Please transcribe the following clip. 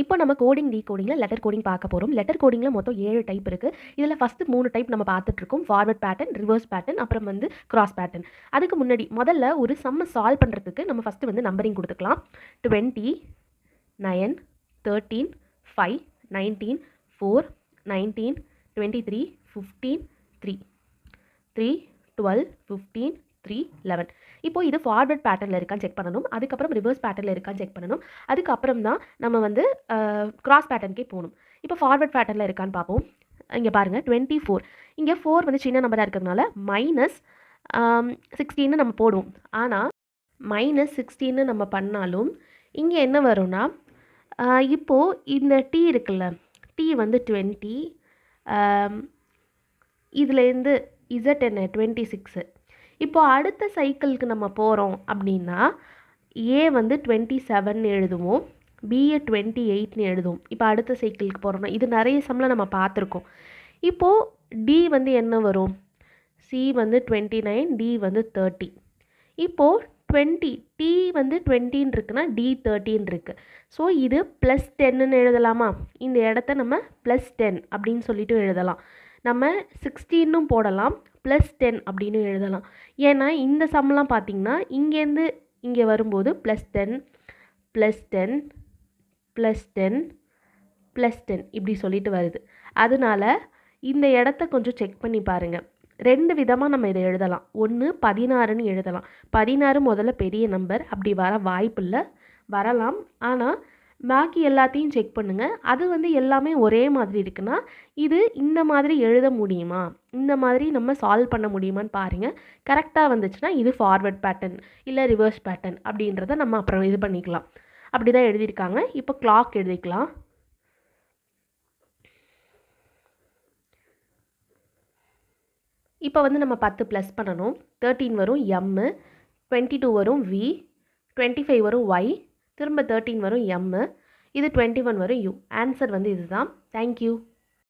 இப்போ நம்ம coding டீகோடிங்கில் letter coding பார்க்க போகிறோம். லெட்டர் கோடிங்கில் மொத்தம் 7 டைப் இருக்குது. இதில் ஃபஸ்ட்டு 3 டைப் நம்ம பார்த்துட்ருக்கோம். ஃபார்வர்ட் பேட்டர்ன், ரிவர்ஸ் பேட்டர்ன், அப்புறம் வந்து கிராஸ் பேட்டர்ன். அதுக்கு முன்னாடி முதல்ல ஒரு சம்மை சால்வ் பண்ணுறதுக்கு நம்ம ஃபஸ்ட்டு வந்து நம்பரிங் கொடுத்துக்கலாம். 20, 9, 13, 5, 19, 4, 19, 23, 15, 3, 3, 12, 15, 3, 11. இப்போ இது ஃபார்வர்ட் பேட்டர்னில் இருக்கான்னு செக் பண்ணணும். அதுக்கப்புறம் ரிவர்ஸ் பேட்டர்னில் இருக்கான்னு செக் பண்ணணும். அதுக்கப்புறம் தான் நம்ம வந்து கிராஸ் பேட்டர்னுக்கே போகணும். இப்போ ஃபார்வர்ட் பேட்டர்னில் இருக்கான்னு பார்ப்போம். இங்கே பாருங்கள் 24. இங்கே 4 வந்து சின்ன நம்பராக இருக்கிறதுனால -16 நம்ம போடுவோம். ஆனால் -16 நம்ம பண்ணாலும் இங்கே என்ன வரும்னா இப்போது இந்த டி இருக்குல்ல, டி வந்து 20, இதுலேருந்து இசட் என்ன 26. இப்போ அடுத்த சைக்கிளுக்கு நம்ம போகிறோம் அப்படின்னா ஏ வந்து 27 எழுதுவோம், பிஏ 28 எழுதுவோம். இப்போ அடுத்த சைக்கிளுக்கு போகிறோம்னா இது நிறைய சம்மில் நம்ம பார்த்துருக்கோம். இப்போது டி வந்து என்ன வரும், சி வந்து 29, டி வந்து 30. இப்போது 20 டி வந்து 20 இருக்குன்னா டி 13 இருக்குது. ஸோ இது +10ன்னு எழுதலாமா? இந்த இடத்த நம்ம +10 அப்படின்னு சொல்லிட்டு எழுதலாம். நம்ம 16னும் போடலாம், +10 அப்படின்னு எழுதலாம். ஏன்னா இந்த சம்லாம் பார்த்திங்கன்னா இங்கேருந்து இங்கே வரும்போது +10, +10, +10, +10 இப்படி சொல்லிட்டு வருது. அதனால இந்த இடத்த கொஞ்சம் செக் பண்ணி பாருங்கள். 2 விதமாக நம்ம இதை எழுதலாம். ஒன்று 16ன்னு எழுதலாம். 16 முதல்ல பெரிய நம்பர், அப்படி வர வாய்ப்பில்லை, வரலாம். ஆனால் பாக்கி எல்லாத்தையும் செக் பண்ணுங்கள். அது வந்து எல்லாமே ஒரே மாதிரி இருக்குன்னா இது இந்த மாதிரி எழுத முடியுமா, இந்த மாதிரி நம்ம சால்வ் பண்ண முடியுமான்னு பாருங்கள். கரெக்டாக வந்துச்சுன்னா இது ஃபார்வர்ட் பேட்டர்ன் இல்லை ரிவர்ஸ் பேட்டர்ன் அப்படின்றத நம்ம அப்புறம் இது பண்ணிக்கலாம். அப்படி தான் எழுதியிருக்காங்க. இப்போ கிளாக் எழுதிக்கலாம். இப்போ வந்து நம்ம 10 ப்ளஸ் பண்ணணும். 13 வரும் எம், 22 வரும் வி, 25 வரும் ஒய், திரும்ப 13 வரும் எம், இது 21 வரும் யூ. ஆன்சர் வந்து இதுதான். தேங்க்யூ.